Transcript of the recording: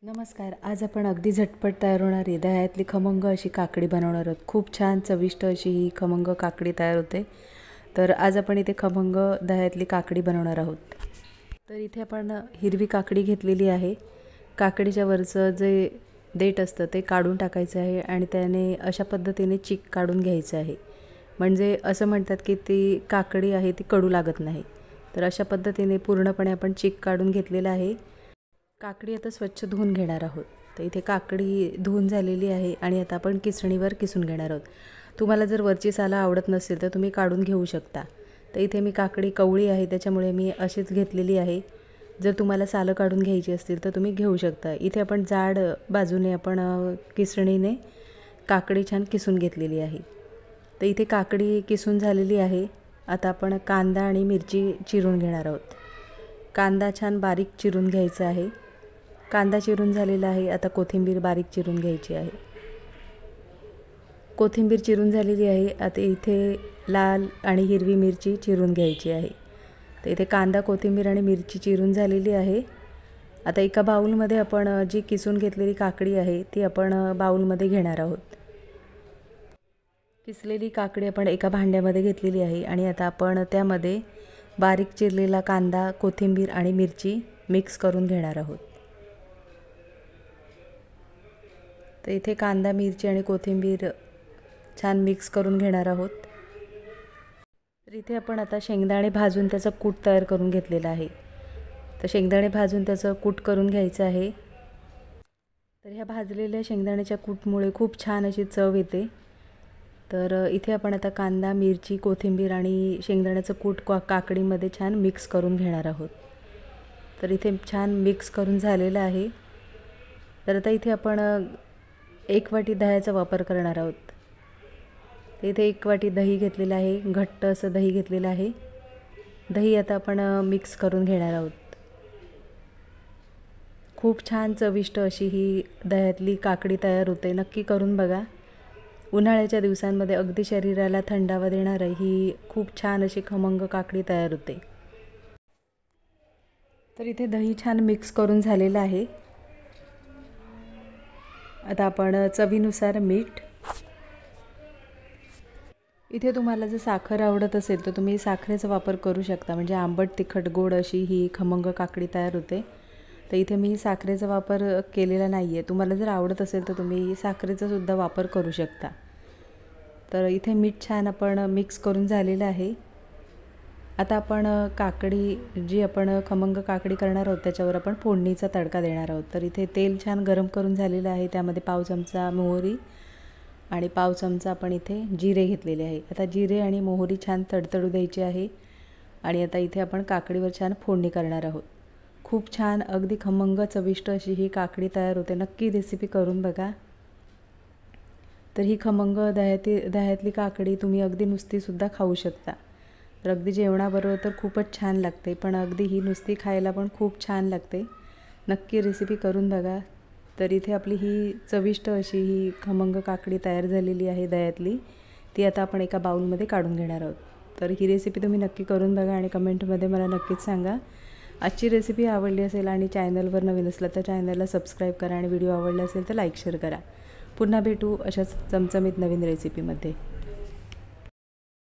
नमस्कार. आज आपण अगदी झटपट तयार होणारी दह्यातली खमंग अशी काकडी बनवणार आहोत. खूप छान चविष्ट अशी ही खमंग काकडी तयार होते. तर आज आपण इथे खमंग दह्यातली काकडी बनवणार आहोत. तर इथे आपण हिरवी काकडी घेतलेली आहे. काकडीच्या वरचं जे देठ असतं ते काढून टाकायचं आहे आणि त्याने अशा पद्धतीने चीक काढून घ्यायचं आहे. म्हणजे असं म्हणतात की ती काकडी आहे ती कडू लागत नाही. तर अशा पद्धतीने पूर्णपणे आपण चीक काढून घेतलेला आहे. काकडी आता स्वच्छ धुवून घेणार आहोत. तर इथे काकडी धुवून झालेली आहे आणि आता आपण किसणीवर किसून घेणार आहोत. तुम्हाला जर वरची सालं आवडत नसेल तर तुम्ही काढून घेऊ शकता. तर इथे मी काकडी कवळी आहे त्याच्यामुळे मी अशीच घेतलेली आहे. जर तुम्हाला सालं काढून घ्यायची असतील तर तुम्ही घेऊ शकता. इथे आपण जाड बाजूने आपण किसणीने काकडी छान किसून घेतलेली आहे. तर इथे काकडी किसून झालेली आहे. आता आपण कांदा आणि मिरची चिरून घेणार आहोत. कांदा छान बारीक चिरून घ्यायचा आहे. कांदा चिरून झालेला आहे. आता कोथिंबीर बारीक चिरून घ्यायची आहे. कोथिंबीर चिरून झालेली आहे. आता इथे लाल आणि हिरवी मिरची चिरून घ्यायची आहे. तर इथे कांदा, कोथिंबीर आणि मिरची चिरून झालेली आहे. आता एका बाउलमध्ये आपण जी किसून घेतलेली काकडी आहे ती आपण बाउलमध्ये घेणार आहोत. किसलेली काकडी आपण एका भांड्यामध्ये घेतलेली आहे आणि आता आपण त्यामध्ये बारीक चिरलेला कांदा, कोथिंबीर आणि मिरची मिक्स करून घेणार आहोत. तर इथे कांदा, मिरची आणि कोथिंबीर छान मिक्स करून घेणार आहोत. तर इथे आपण आता शेंगदाणे भाजून त्याचा कूट तयार करून घेतलेला आहे. तर शेंगदाणे भाजून त्याचं कूट करून घ्यायचं आहे. तर ह्या भाजलेल्या शेंगदाण्याच्या कूटमुळे खूप छान अशी चव येते. तर इथे आपण आता कांदा, मिरची, कोथिंबीर आणि शेंगदाण्याचं कूट काकडीमध्ये छान मिक्स करून घेणार आहोत. तर इथे छान मिक्स करून झालेलं आहे. तर आता इथे आपण 1 वाटी दह्याचा वापर करणार आहोत. तर इथे 1 वाटी दही घेतलेलं आहे. घट्ट असं दही घेतलेलं आहे. दही आता आपण मिक्स करून घेणार आहोत. खूप छान चविष्ट अशी ही दह्यातली काकडी तयार होते. नक्की करून बघा. उन्हाळ्याच्या दिवसांमध्ये अगदी शरीराला थंडावा देणारी ही खूप छान अशी खमंग काकडी तयार होते. तर इथे दही छान मिक्स करून झालेलं आहे. आता आपण चवीनुसार मीठ. इथे तुम्हाला जर साखर आवडत असेल तर तुम्ही साखरेचा वापर करू शकता. म्हणजे आंबट, तिखट, गोड अशी ही खमंग काकडी तयार होते. तर इथे मी साखरेचा वापर केलेला नाही आहे. तुम्हाला जर आवडत असेल तर तुम्ही साखरेचा सुद्धा वापर करू शकता. तर इथे मीठ छान आपण मिक्स करून झालेलं आहे. आता आपण काकडी जी आपण खमंग काकडी करणार आहोत त्याच्यावर आपण फोडणीचा तडका देणार आहोत. तर इथे तेल छान गरम करून झालेलं आहे. त्यामध्ये पाव चमचा मोहरी आणि पाव चमचा आपण इथे जिरे घेतलेले आहे. आता जिरे आणि मोहरी छान तडतडू द्यायची आहे आणि आता इथे आपण काकडीवर छान फोडणी करणार आहोत. खूप छान अगदी खमंग चविष्ट अशी ही काकडी तयार होते. नक्की रेसिपी करून बघा. तर ही खमंग दह्यातली काकडी तुम्ही अगदी नुसतीसुद्धा खाऊ शकता. तर अगदी जेवणाबरोबर तर खूपच छान लागते. पण अगदी ही नुसती खायला पण खूप छान लागते. नक्की रेसिपी करून बघा. तर इथे आपली ही चविष्ट अशी ही खमंग काकडी तयार झालेली आहे दह्यातली. ती आता आपण एका बाउलमध्ये काढून घेणार आहोत. तर ही रेसिपी तुम्ही नक्की करून बघा आणि कमेंटमध्ये मला नक्कीच सांगा. आजची रेसिपी आवडली असेल आणि चॅनलवर नवीन असलं तर चॅनलला सबस्क्राईब करा आणि व्हिडिओ आवडला असेल तर लाईक शेअर करा. पुन्हा भेटू अशाच चमचमीत नवीन रेसिपीमध्ये.